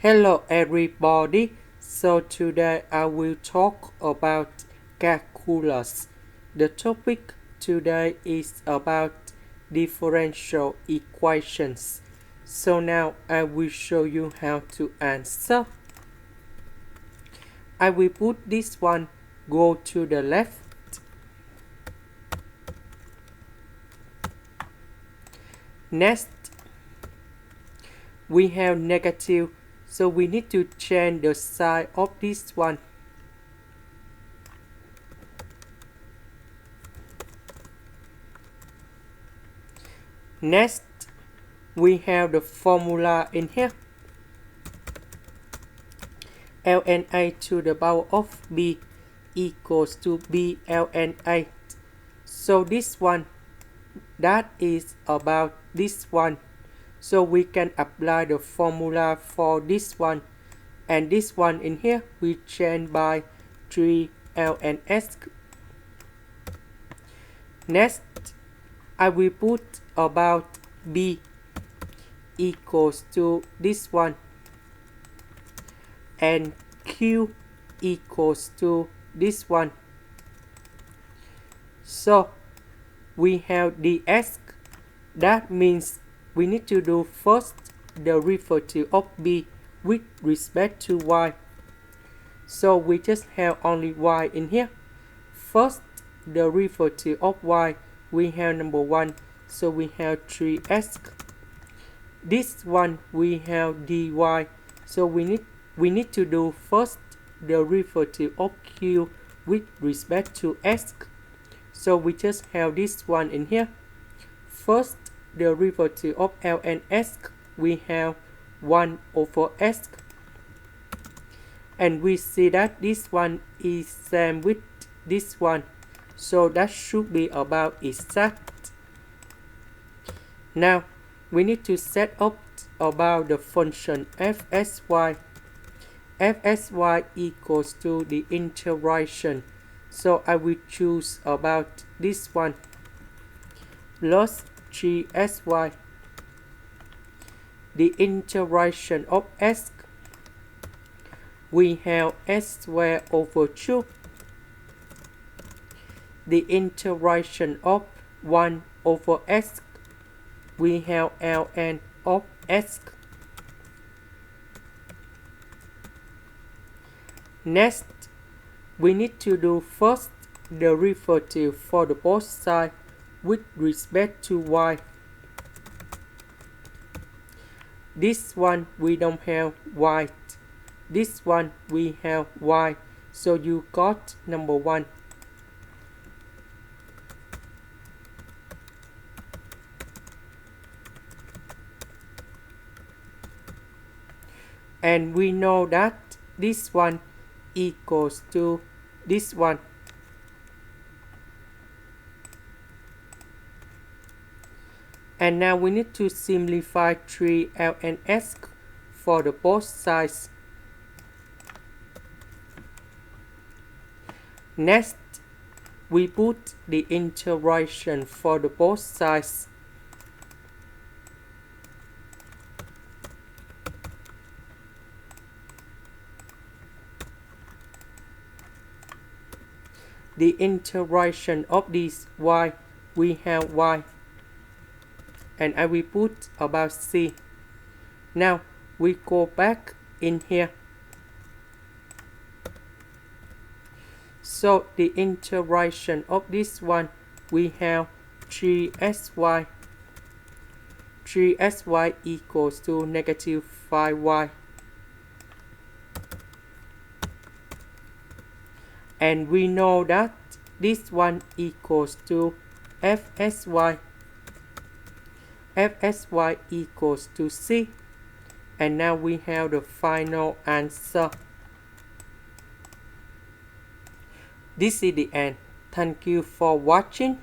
Hello everybody, so today I will talk about calculus. The topic today is about differential equations. So now I will show you how to answer. I will put this one go to the left. Next, we have negative, so we need to change the sign of this one. Next, we have the formula in here. ln a to the power of b equals to b ln a. So this one, that is about this one. So we can apply the formula for this one. And this one in here, we change by 3 ln s. Next, I will put about b equals to this one. And q equals to this one. So we have ds. That means we need to do first the derivative of b with respect to y. So we just have only y in here. First the derivative of y, we have number 1, so we have 3s. This one we have dy, so we need to do first the derivative of q with respect to s. So we just have this one in here. First the derivative of ln s, we have 1 over s. And we see that this one is same with this one. So that should be about exact. Now we need to set up about the function fsy. fsy equals to the integration. So I will choose about this one plus 3sy. The integration of s, we have s squared over 2. The integration of 1 over s, we have ln of s. Next, we need to do first the derivative for the both sides with respect to y. This one we don't have y. This one we have y. So you got number 1. And we know that this one equals to this one. And now we need to simplify 3 ln s for the both sides. Next, we put the integration for the both sides. The integration of this y, we have y. And I will put about c. Now we go back in here. So the integration of this one, we have 3sy. 3sy equals to negative 5y. And we know that this one equals to fsy. fsy equals to c. And now we have the final answer. This is the end. Thank you for watching.